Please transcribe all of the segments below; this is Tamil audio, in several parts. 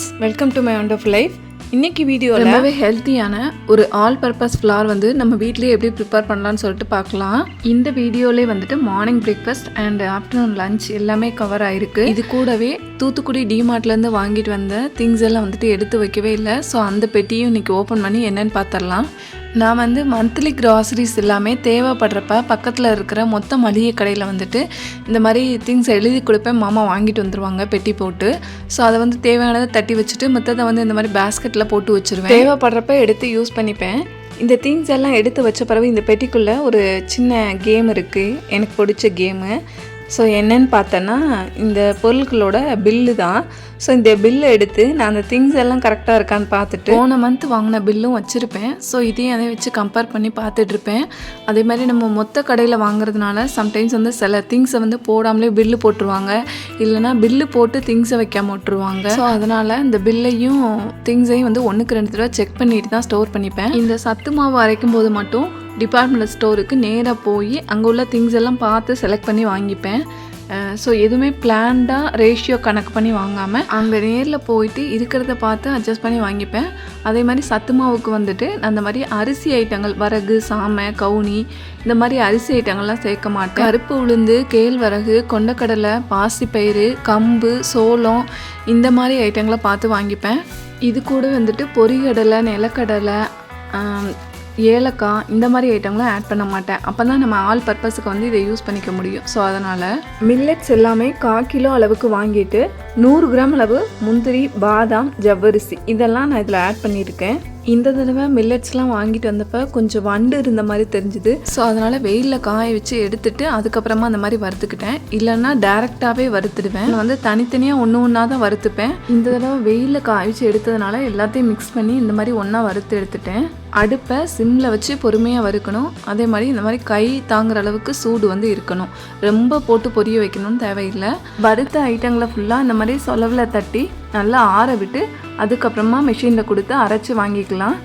Friends, welcome to my wonderful life. இன்னைக்கு வீடியோவில் ரொம்பவே ஹெல்த்தியான ஒரு ஆல் பர்பஸ் ஃப்ளார் வந்து நம்ம வீட்லேயே எப்படி ப்ரிப்பேர் பண்ணலான்னு சொல்லிட்டு பார்க்கலாம். இந்த வீடியோலே வந்துட்டு morning breakfast and afternoon lunch எல்லாமே கவர் ஆயிருக்கு. இது கூடவே தூத்துக்குடி டிமார்ட்லேருந்து வாங்கிட்டு வந்த திங்ஸ் எல்லாம் வந்துட்டு எடுத்து வைக்கவே இல்லை. ஸோ அந்த பெட்டியும் இன்றைக்கி ஓப்பன் பண்ணி என்னென்னு பார்த்துடலாம். நான் வந்து மந்த்லி க்ராசரிஸ் எல்லாமே தேவைப்படுறப்ப பக்கத்தில் இருக்கிற மொத்த மளிகை கடையில் வந்துட்டு இந்த மாதிரி திங்ஸ் எழுதி கொடுப்பேன். மாமா வாங்கிட்டு வந்துடுவாங்க பெட்டி போட்டு. ஸோ அதை வந்து தேவையானதை தட்டி வச்சுட்டு மற்றதை வந்து இந்த மாதிரி பேஸ்கெட்டில் போட்டு வச்சுருவேன். தேவைப்படுறப்ப எடுத்து யூஸ் பண்ணிப்பேன். இந்த திங்ஸ் எல்லாம் எடுத்து வச்ச பிறகு இந்த பெட்டிக்குள்ளே ஒரு சின்ன கேம் இருக்குது, எனக்கு பிடிச்ச கேமு. ஸோ என்னன்னு பார்த்தோன்னா இந்த பொருட்களோட பில்லு தான். ஸோ இந்த பில்லை எடுத்து நான் அந்த திங்ஸ் எல்லாம் கரெக்டாக இருக்கான்னு பார்த்துட்டு போன மந்த் வாங்கின பில்லும் வச்சுருப்பேன். ஸோ இதையும் அதை வச்சு கம்பேர் பண்ணி பார்த்துட்ருப்பேன். அதே மாதிரி நம்ம மொத்த கடையில் வாங்குறதுனால சம்டைம்ஸ் வந்து சில திங்ஸை வந்து போடாமலே பில்லு போட்டுருவாங்க, இல்லைனா பில்லு போட்டு திங்ஸை வைக்காம விட்டுருவாங்க. ஸோ அதனால் இந்த பில்லையும் திங்ஸையும் வந்து 1க்கு 2 தடவை செக் பண்ணிட்டு தான் ஸ்டோர் பண்ணிப்பேன். இந்த சத்து மாவு அரைக்கும் போது மட்டும் டிபார்ட்மெண்டல் ஸ்டோருக்கு நேராக போய் அங்கே உள்ள திங்ஸ் எல்லாம் பார்த்து செலக்ட் பண்ணி வாங்கிப்பேன். ஸோ எதுவுமே பிளான்டாக ரேஷியோ கணக்கு பண்ணி வாங்காமல் அங்கே நேரில் போயிட்டு இருக்கிறத பார்த்து அட்ஜஸ்ட் பண்ணி வாங்கிப்பேன். அதே மாதிரி சத்து மாவுக்கு வந்துட்டு அந்த மாதிரி அரிசி ஐட்டங்கள், வரகு, சாமை, கவுனி, இந்த மாதிரி அரிசி ஐட்டங்கள்லாம் சேர்க்க மாட்டேன். கருப்பு உளுந்து, கேழ்வரகு, கொண்டக்கடலை, பாசிப்பயிறு, கம்பு, சோளம், இந்த மாதிரி ஐட்டங்களை பார்த்து வாங்கிப்பேன். இது கூட வந்துட்டு பொரிகடலை, நிலக்கடலை, ஏலக்காய், இந்த மாதிரி ஐட்டங்களும் ஆட் பண்ண மாட்டேன். அப்போ தான் நம்ம ஆல் பர்பஸுக்கு வந்து இதை யூஸ் பண்ணிக்க முடியும். ஸோ அதனால் மில்லட்ஸ் எல்லாமே 1/4 கிலோ அளவுக்கு வாங்கிட்டு 100 கிராம் அளவு முந்திரி, பாதாம், ஜவ்வரிசி இதெல்லாம் நான் இதில் ஆட் பண்ணியிருக்கேன். இந்த தடவை மில்லட்ஸ்லாம் வாங்கிட்டு வந்தப்போ கொஞ்சம் வண்டு இருந்த மாதிரி தெரிஞ்சுது. ஸோ அதனால் வெயிலில் காய வச்சு எடுத்துட்டு அதுக்கப்புறமா அந்த மாதிரி வறுத்துக்கிட்டேன். இல்லைன்னா டேரெக்டாகவே வறுத்துடுவேன். நான் வந்து தனித்தனியாக ஒன்றா தான் வறுத்துப்பேன். இந்த தடவை வெயிலில் காய வச்சு எடுத்ததுனால எல்லாத்தையும் மிக்ஸ் பண்ணி இந்த மாதிரி ஒன்றா வறுத்து எடுத்துட்டேன். அடுப்பை சிம்மில் வச்சு பொறுமையாக வறுக்கணும். அதே மாதிரி இந்த மாதிரி கை தாங்குற அளவுக்கு சூடு வந்து இருக்கணும். ரொம்ப போட்டு பொரிய வைக்கணும்னு தேவையில்லை. வறுத்த ஐட்டங்களை ஃபுல்லாக இந்த மாதிரி சொலவில் தட்டி நல்லா ஆற விட்டு அதுக்கப்புறமா மெஷினில் கொடுத்து அரைச்சி வாங்கிக்கலாம்.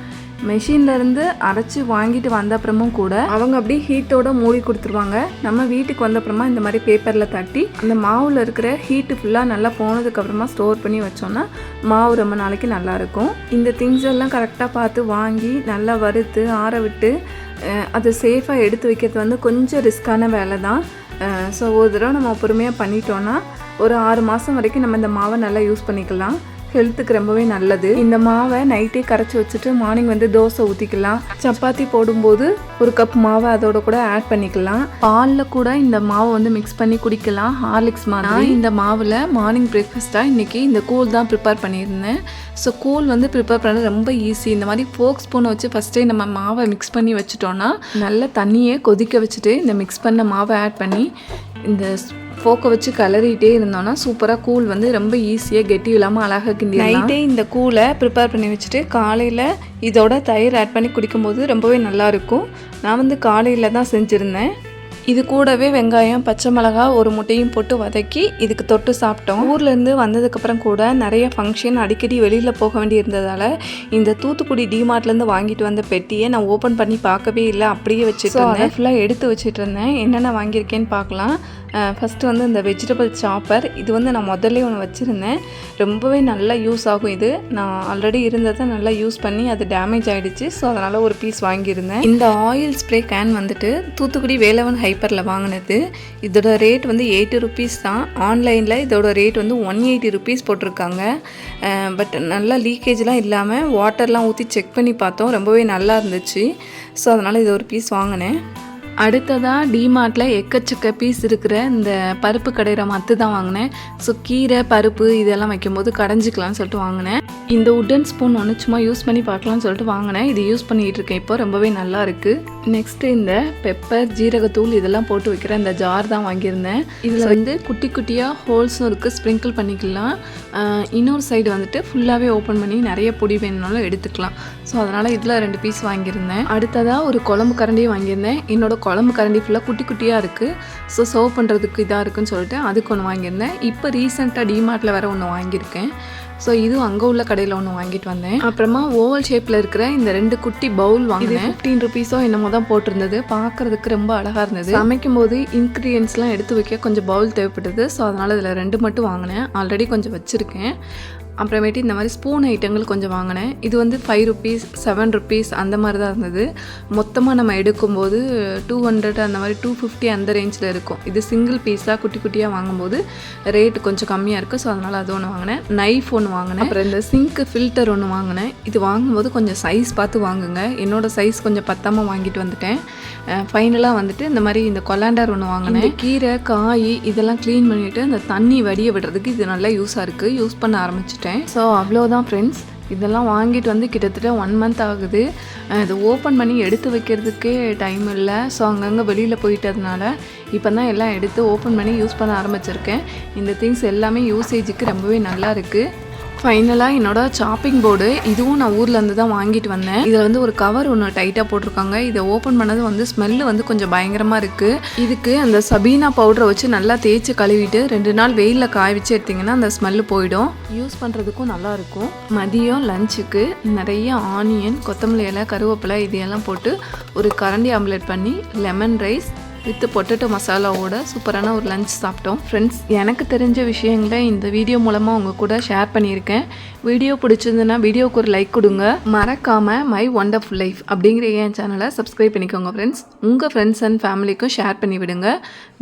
மெஷின்லேருந்து அரைச்சி வாங்கிட்டு வந்த அப்புறமும் கூட அவங்க அப்படியே ஹீட்டோட மூடி கொடுத்துருவாங்க. நம்ம வீட்டுக்கு வந்த அப்புறமா இந்த மாதிரி பேப்பரில் தட்டி அந்த மாவில் இருக்கிற ஹீட்டு ஃபுல்லாக நல்லா போனதுக்கப்புறமா ஸ்டோர் பண்ணி வச்சோன்னா மாவு ரொம்ப நாளைக்கு நல்லாயிருக்கும். இந்த திங்ஸ் எல்லாம் கரெக்டாக பார்த்து வாங்கி நல்லா வறுத்து ஆற விட்டு அதை சேஃபாக எடுத்து வைக்கிறது வந்து கொஞ்சம் ரிஸ்க்கான வேலை தான். ஸோ ஒரு தடவை நம்ம பொறுமையாக பண்ணிட்டோன்னா ஒரு 6 மாதம் வரைக்கும் நம்ம இந்த மாவை நல்லா யூஸ் பண்ணிக்கலாம். ஹெல்த்துக்கு ரொம்பவே நல்லது. இந்த மாவை நைட்டே கரைச்சி வச்சுட்டு மார்னிங் வந்து தோசை ஊற்றிக்கலாம். சப்பாத்தி போடும்போது 1 கப் மாவை அதோட கூட ஆட் பண்ணிக்கலாம். பாலில் கூட இந்த மாவை வந்து மிக்ஸ் பண்ணி குடிக்கலாம், ஹார்லிக்ஸ் மாதிரி. இந்த மாவில் மார்னிங் பிரேக்ஃபாஸ்ட்டாக இன்றைக்கி இந்த கூழ் தான் ப்ரிப்பேர் பண்ணியிருந்தேன். ஸோ கூழ் வந்து ப்ரிப்பேர் பண்ணுறது ரொம்ப ஈஸி. இந்த மாதிரி ஃபோக் ஸ்பூனை வச்சு ஃபஸ்ட்டே நம்ம மாவை மிக்ஸ் பண்ணி வச்சுட்டோன்னா நல்ல தண்ணியை கொதிக்க வச்சுட்டு இந்த மிக்ஸ் பண்ண மாவை ஆட் பண்ணி இந்த ஃபோக்கை வச்சு கலரிகிட்டே இருந்தோன்னா சூப்பராக கூழ் வந்து ரொம்ப ஈஸியாக கெட்டி இல்லாமல் அழகாக கிண்டி. நைட்டே இந்த கூழை ப்ரிப்பேர் பண்ணி வச்சுட்டு காலையில் இதோட தயிர் ஆட் பண்ணி குடிக்கும்போது ரொம்பவே நல்லாயிருக்கும். நான் வந்து காலையில் தான் செஞ்சுருந்தேன். இது கூடவே வெங்காயம், பச்சை மிளகா, 1 முட்டையும் போட்டு வதக்கி இதுக்கு தொட்டு சாப்பிட்டோம். ஊர்லேருந்து வந்ததுக்கப்புறம் கூட நிறைய ஃபங்க்ஷன் அடிக்கடி வெளியில் போக வேண்டி இருந்ததால் இந்த தூத்துக்குடி டிமார்ட்லேருந்து வாங்கிட்டு வந்த பெட்டியை நான் ஓப்பன் பண்ணி பார்க்கவே இல்லை, அப்படியே வச்சுட்டு இருந்தேன். ஃபுல்லாக எடுத்து வச்சுட்டு இருந்தேன். என்னென்ன வாங்கியிருக்கேன்னு பார்க்கலாம். ஃபஸ்ட்டு வந்து இந்த வெஜிடபிள் சாப்பர். இது வந்து நான் முதல்ல ஒன்று வச்சுருந்தேன். ரொம்பவே நல்லா யூஸ் ஆகும். இது நான் ஆல்ரெடி இருந்ததை நல்லா யூஸ் பண்ணி அது டேமேஜ் ஆகிடுச்சு. ஸோ அதனால் ஒரு பீஸ் வாங்கியிருந்தேன். இந்த ஆயில் ஸ்ப்ரே கேன் வந்துட்டு தூத்துக்குடி வேலவன் ஹைப்பரில் வாங்கினது. இதோட ரேட் வந்து 80 ருபீஸ் தான். ஆன்லைனில் இதோட ரேட் வந்து 180 ருபீஸ் போட்டிருக்காங்க. பட் நல்லா லீக்கேஜ்லாம் இல்லாமல் வாட்டர்லாம் ஊற்றி செக் பண்ணி பார்த்தோம், ரொம்பவே நல்லா இருந்துச்சு. ஸோ அதனால் இது ஒரு பீஸ் வாங்கினேன். அடுத்ததாக டிமார்ட்டில் எக்கச்சக்க பீஸ் இருக்கிற இந்த பருப்பு கடையிற மத்து தான் வாங்கினேன். ஸோ கீரை, பருப்பு இதெல்லாம் வைக்கும்போது கடைஞ்சிக்கலாம்னு சொல்லிட்டு வாங்கினேன். இந்த உட்டன் ஸ்பூன் ஒன்று சும்மா யூஸ் பண்ணி பார்க்கலாம்னு சொல்லிட்டு வாங்கினேன். இது யூஸ் பண்ணிகிட்டு இருக்கேன் இப்போ, ரொம்பவே நல்லா இருக்குது. நெக்ஸ்ட்டு இந்த பெப்பர், ஜீரகத்தூள் இதெல்லாம் போட்டு வைக்கிற இந்த ஜார் தான் வாங்கியிருந்தேன். இதில் வந்து குட்டி குட்டியாக ஹோல்ஸும் இருக்குது, ஸ்ப்ரிங்கிள் பண்ணிக்கலாம். இன்னொரு சைடு வந்துட்டு ஃபுல்லாகவே ஓப்பன் பண்ணி நிறைய பொடி வேணுனாலும் எடுத்துக்கலாம். ஸோ அதனால் இதில் 2 பீஸ் வாங்கியிருந்தேன். அடுத்ததாக ஒரு குழம்பு கரண்டியும் வாங்கியிருந்தேன். என்னோட குழம்பு கரண்டி ஃபுல்லாக குட்டி குட்டியாக இருக்குது. ஸோ சர்வ் பண்ணுறதுக்கு இதாக இருக்குன்னு சொல்லிட்டு அதுக்கு ஒன்று வாங்கியிருந்தேன். இப்போ ரீசெண்டாக டிமார்ட்டில் வேறு ஒன்று வாங்கியிருக்கேன். ஸோ இதுவும் அங்கே உள்ள கடையில் ஒன்று வாங்கிட்டு வந்தேன். அப்புறமா ஓவல் ஷேப்பில் இருக்கிற இந்த 2 குட்டி பவுல் வாங்கினேன். 15 ருபீஸோ என்னமோ தான் போட்டிருந்தது. பார்க்குறதுக்கு ரொம்ப அழகாக இருந்தது. சமைக்கும் போது இன்க்ரீடியன்ஸ்லாம் எடுத்து வைக்க கொஞ்சம் பவுல் தேவைப்பட்டது. ஸோ அதனால் இதில் 2 மட்டும் வாங்கினேன். ஆல்ரெடி கொஞ்சம் வச்சுருக்கேன். அப்புறமேட்டு இந்த மாதிரி ஸ்பூன் ஐட்டங்கள் கொஞ்சம் வாங்கினேன். இது வந்து 5 ருபீஸ் 7 ருபீஸ் அந்த மாதிரி தான் இருந்தது. மொத்தமாக நம்ம எடுக்கும்போது 200 அந்த மாதிரி 250 அந்த ரேஞ்சில் இருக்கும். இது சிங்கிள் பீஸாக குட்டி குட்டியாக வாங்கும்போது ரேட்டு கொஞ்சம் கம்மியாக இருக்குது. ஸோ அதனால் அது ஒன்று வாங்கினேன். நைஃப் ஒன்று வாங்கினேன். அப்புறம் இந்த சிங்க்கு ஃபில்டர் ஒன்று வாங்கினேன். இது வாங்கும்போது கொஞ்சம் சைஸ் பார்த்து வாங்குங்க. என்னோடய சைஸ் கொஞ்சம் பத்தாமல் வாங்கிட்டு வந்துட்டேன். ஃபைனலாக வந்துட்டு இந்த மாதிரி இந்த கொலாண்டர் ஒன்று வாங்கினேன். கீரை காய் இதெல்லாம் க்ளீன் பண்ணிவிட்டு அந்த தண்ணி வடிய விடுறதுக்கு இது நல்லா யூஸாக இருக்குது. யூஸ் பண்ண ஆரம்பிச்சிட்டேன். ஸோ அவ்வளோதான் ஃப்ரெண்ட்ஸ். இதெல்லாம் வாங்கிட்டு வந்து கிட்டத்தட்ட 1 மந்த் ஆகுது. இது ஓப்பன் பண்ணி எடுத்து வைக்கிறதுக்கே டைம் இல்லை. ஸோ அங்கங்கே வெளியில் போயிட்டதுனால இப்போ தான் எல்லாம் எடுத்து ஓப்பன் பண்ணி யூஸ் பண்ண ஆரம்பிச்சிருக்கேன். இந்த திங்ஸ் எல்லாமே யூசேஜுக்கு ரொம்பவே நல்லா இருக்குது. ஃபைனலாக என்னோடய சாப்பிங் போர்டு இதுவும் நான் ஊர்லேருந்து தான் வாங்கிட்டு வந்தேன். இதில் வந்து ஒரு கவர் ஒன்று டைட்டாக போட்டிருக்காங்க. இதை ஓப்பன் பண்ணது வந்து ஸ்மெல்லு வந்து கொஞ்சம் பயங்கரமாக இருக்குது. இதுக்கு அந்த சபீனா பவுடரை வச்சு நல்லா தேய்ச்சி கழுவிட்டு 2 நாள் வெயிலில் காய வச்சு எடுத்திங்கன்னா அந்த ஸ்மெல்லு போயிடும். யூஸ் பண்ணுறதுக்கும் நல்லாயிருக்கும். மதியம் லஞ்சுக்கு நிறைய ஆனியன், கொத்தமல்லி இலை, கருவேப்பிலை இதையெல்லாம் போட்டு ஒரு கரண்டி ஆம்லெட் பண்ணி லெமன் ரைஸ் வித் பொட்டேட்டோ மசாலாவோட சூப்பரான ஒரு லஞ்ச் சாப்பிட்டோம். ஃப்ரெண்ட்ஸ், எனக்கு தெரிஞ்ச விஷயங்களை இந்த வீடியோ மூலமாக உங்கள் கூட ஷேர் பண்ணியிருக்கேன். வீடியோ பிடிச்சிருந்துன்னா வீடியோவுக்கு ஒரு லைக் கொடுங்க. மறக்காமல் மை ஒண்டர்ஃபுல் லைஃப் அப்படிங்கிற என் சேனலை சப்ஸ்கிரைப் பண்ணிக்கோங்க ஃப்ரெண்ட்ஸ். உங்கள் ஃப்ரெண்ட்ஸ் அண்ட் ஃபேமிலிக்கும் ஷேர் பண்ணி விடுங்க.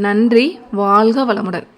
நன்றி. வாழ்க வளமுடன்.